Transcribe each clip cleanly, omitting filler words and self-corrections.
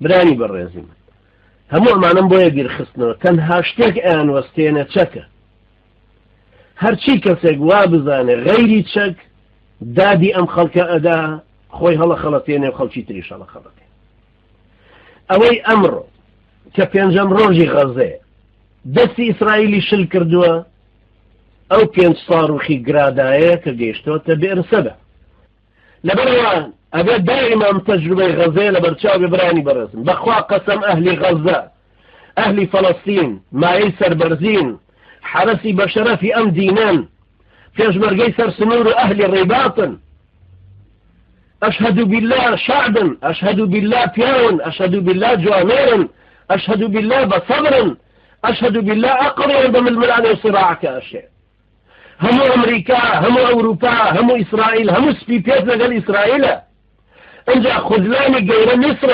برانی بەڕێزی من هەموو ئەمانم بۆ یەگیر خستنەوە تەنها شتێک ئەیان وەستێنە چەکە هەرچی کەسێک وا بزانێ غەیری چەک دادی ئەم خەڵکە ئەدا خۆی هەڵە خەڵەتێنێ و خەڵکی تریش هەڵە خەڵەتێ ئەوەی ئەمڕۆ کە پێنجەم ڕۆژی غەزەیە دەستی ئیسرائیلی شل کردووە ئەو 5 ساڕوخی گرادایە کە گەیشتۆتە بێرسەدا لەبەرەوە ئەبێ دائیمام تەجروبەی غەزەیە لە بەرچاو بێبرانی بەڕێزم بەخوا قەسەم ئەهلی غەزە ئەهلی فەڵەستین مایەی سەربەرزین حرەسی بەشەرەفی ئەم دینەن پێشمەرگەی سەرسنوور و ئەهلی ڕێباتن أشهد بالله شعبا أشهد بالله بياون أشهد بالله جوامير أشهد بالله بصبر أشهد بالله أقرب من الملعن صراعك أشياء هم أمريكا هم أوروبا هم إسرائيل هم سبيبيات لقل إسرائيل انجا خذلاني قورة مصر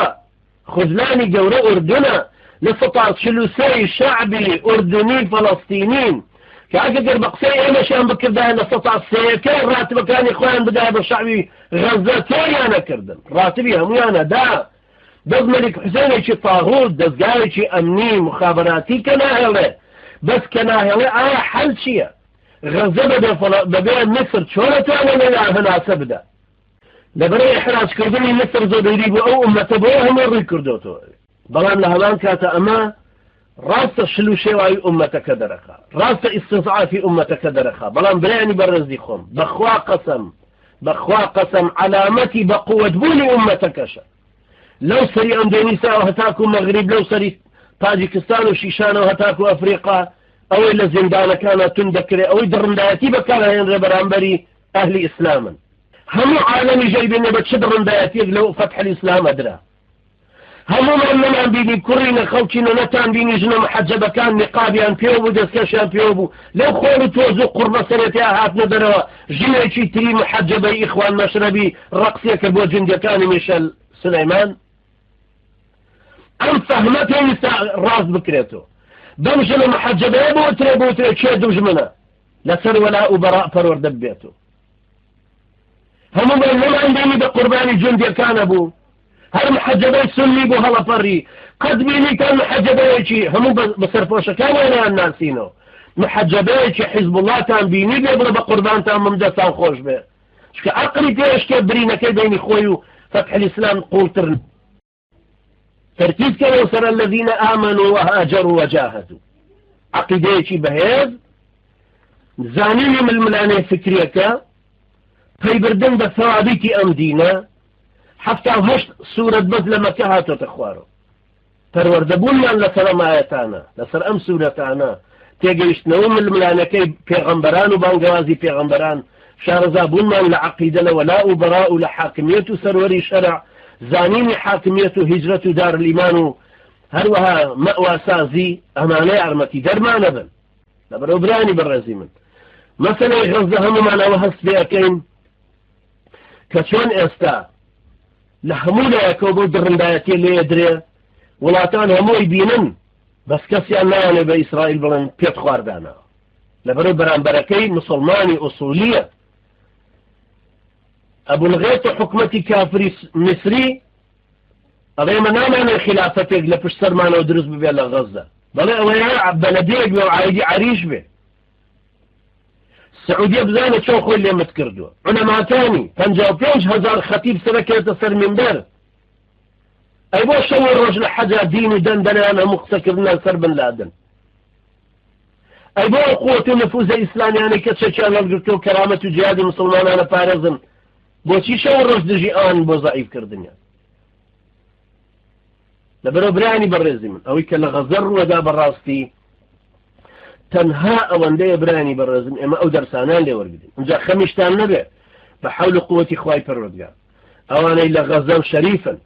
خذلاني قورة أردنا لسطعت شلوسي شعبي أردني فلسطينيين كأقدر بقصي أنا شان بكر ده لسطعت سيكين راتب كان إخوان بدأ بالشعبي غزتين أنا كردن راتبي هم أنا دا دز ملك حسين يشي طاغوت دزقاي يشي أمني مخابراتي كناهلة بس كناهلة حل شيء غزة بدأ مصر شولة أنا هنا سبدا لبري إحراج كردني مصر زودري بو أو أمة بوهم وري كردوتو بلان لهلان كاتا أما راس شلوشي واي أمتك درخا راس استضعاف أمتك درخا بلان بريعني برزي خم بخوا قسم علامتي بقوة بولي أمتك شا لو سري أندونيسيا وهتاكو مغرب لو سري طاجيكستان وشيشان وهتاكو أفريقيا أو إلا زندان كانت تندكري أو درندايتي بكانا هنري برانبري أهل إسلاما هم عالمي جايبين بتشد رندايتي لو فتح الإسلام أدرى هم من بيني كورينا خلقنا نتان بيني جنا محجبة كان نقابيان بيوبو دسكشان بيوبو لو خورو توزو قرب سنتي هات ندروا جنا شي تري محجبة إخوان مشربي رقصية كبو جندي كان ميشيل سليمان أم فهمته راس بكريتو بمشنا محجبة بوتري تشيدو جمنا لسر ولا أبراء فرور دبيتو هم من بيني بقرباني جندي كان أبو هر محجبه سنی بو هلا فري قد بيني كان محجبه شي هم بصرفوشه كان انا الناسينو محجبه شي حزب الله كان بيني بيبر بقربان تام ممدسا خوش به شك عقلي تيش كبرينا كبيني خويو فتح الاسلام قولتر ترتيب كانوا سر الذين امنوا وهاجروا وجاهدوا عقيده شي بهيز زانيني من الملانه فكريك فيبردن بثوابتي ام دينا حتى وهشت سورة بس لما كهاتو تخوارو پروردبون من لسر آياتانا لسر ام سورتانا تيجيشت نوم الملانكي پیغمبران وبانقوازي پیغمبران شارزابون من لعقيدة ولا براء لحاكمية سروري شرع زانين حاكمية هجرة دار الإيمان هروها مأوى سازي أمانة عرمتي در ما نبن لبرو براني برزي من مثلا غزة هم معنا وهست بيكين كشون استا لهمونا يكوبو درندايتي اللي يدري ولاتان همو يبينن بس كسيان ناياني بإسرائيل بلن بيت خواردانا لبرو بران بركي مسلماني أصولية أبو الغيط حكمتي كافري مصري أغيما نامانا خلافتك لفش سرمانا ودرس ببيلا غزة بلي أويا بلديك وعايدي عريش به السعودية بزانة شو خوي اللي متكردوا علماء تاني 55,000 خطيب سركة سر منبر أي بو شو الرجل حاجة ديني دندنا أنا مختكرنا سر بن لادن أي بو قوة نفوذ إسلامي أنا كتشكال لقلتو كرامة جهاد مسلمان أنا فارزن بو شي شو الرجل جي آن بو ضعيف كردنيا لبرو براني برزي من أوي كلا غزر ودا براستي تنها أوندي براني برزم إما أو درسانان لي ورقدين انجا خمشتان نبع بحول قوة إخواي پروردگار أوانا إلا غزام شريفا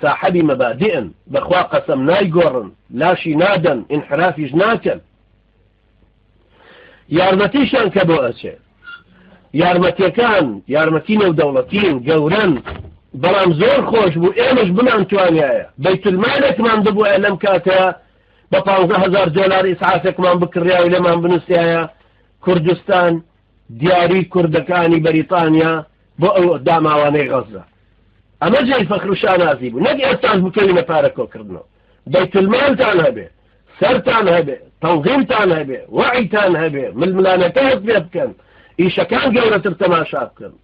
صاحبي مبادئا بخوا قسم ناي قرن لاشي نادا انحرافي جناكا يارمتيشان كبو أشي يارمتين ودولتين قوران بلام زور خوش بو إيمش بمان توانيايا بيت المالك من دبو إعلام كاتا $15,000 إسعافك من بكريا ولا من بنسيايا كردستان دياري كردكاني بريطانيا بو دام عواني غزة ئەمە جێی فەخر و شانازی بوو نەک ئێستاش بکەوینە پارەکۆکردنەوە بەیت المالتان هەبێ سەرتان هەبێ تەنظیمتان هەبێ وعیتان هەبێ ململانەکە هەست پێ بکەن ئیشەکان گەورەتر تەماشا بکەن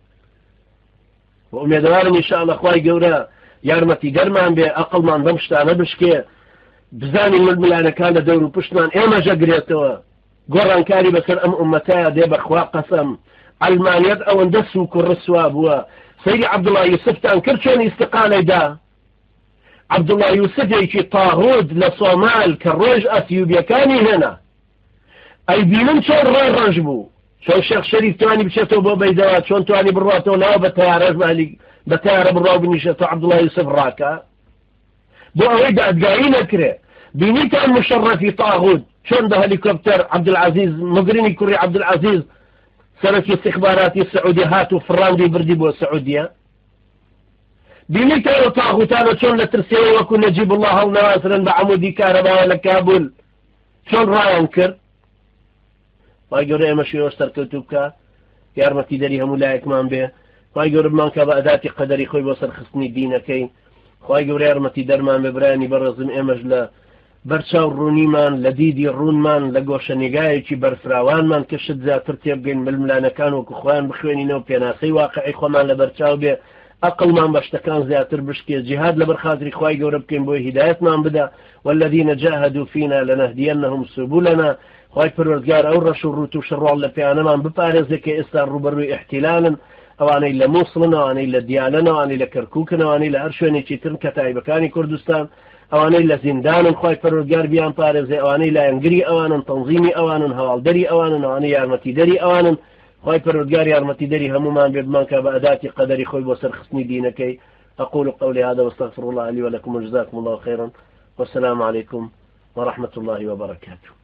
وئومێدوارم ئینشاءڵڵا خوای گەورە یارمەتی دەرمان بێ ئەقڵمان بەم شتانە بشکێ بزانی ململانەکان لە دەور و پشتمان ئێمەژە گرێتەوە گۆڕانکاری بەسەر ئەم ئومەتایە دێ بەخوا قەسەم ئەلمانیەت ئەوەندە سووک و ڕسوا بووە سەیدی عەبدوڵڵا یوسفتان کرد چۆن ئیستقالەیدا عەبدوڵڵا یوسفێکی تاغوت لە سۆمال کە ڕۆژ ئەتیوبیەکانی هێنا ئەی بینم چۆن ڕێڕەش بوو چۆن شێخ شەریف توانی بچێتەوە بۆ بەیدەوە چۆن توانی بڕاتەوە ناوە بە تەیارەش مالی بە تەیارە بڕاو بنیشێتەوە عەبدوڵڵا یوسف ڕاکە بۆ ئەوەی دادگایی نەکرێ بینیتان مشەڕەفی تاغوت چۆن بە هەلیکۆپتەر عەبدولعەزیز مگرنی کوڕی عەبدولعەزیز سەرۆکی استخباراتی سعودی هات و فڕاندی بردی بۆ سعودیە بینیتەوە تاغوتانە چۆن لە ترسەوە وەکو نەجیب الله هەڵنەواسرن بە عەمودی کارەباوە لە کابول چۆن ڕایان کرد خی گەورە ئێمە شێوە سەرکەوتوو بکە یارمەتی دەری هەموو لایەکمان بێ خی گەورە بمان کە بە ئەداتی قەدەری خۆی بۆ سەرخستنی دینەکەی خی گەورە یارمەتی دەرمان بێ برانی بەڕێزم ئێمەش لە بەرچاو ڕوونیمان لە دیدی ڕوونمان لە گۆشەنیگایەکی بەرفراوانمان کە شت زیاتر تێبگەین ململانەکان وەکو خۆیان بخوێنینەوە پێناسەی واقعی خۆمان لە بەرچاو بێ ئەقڵمان بە شتەکان زیاتر بشکێ جیهاد لەبەر خاتری خی گەورە بکەین بۆی هیدایەتمان بدە والذین جاهدوا فینا لنهدینهم سبلنا خی پەروەردگار ئەو ڕەش و ڕوت و شڕواڵ لە پیانەمان بپارێزێ کە ئێستا ڕوبەرووی احتیلالن ئەوانەی لە مووسڵن ئەوانەی لە دیالن ئەوانەی لە کەرکووکن ئەوانەی لە هەر شوێنێکی ترن کە تایبەکانی کوردستان ئەوانەی لە زیندانن خی پەروەردگار بیان پارێزێ ئەوانەی لایەنگری ئەوانن تەنظیمی ئەوانن هەواڵدەری ئەوانن ئەوانەی یارمەتی دەری ئەوانن خی پەروەردگار یارمەتی دەری هەمومان بێ بمان کە بە ئەداتی قەدەری خۆی بۆ سەرخستنی دینەکەی أقول قولي هذا واستغفر الله لي ولكم وجزاكم الله خيرا والسلام عليكم ورحمة الله وبركاته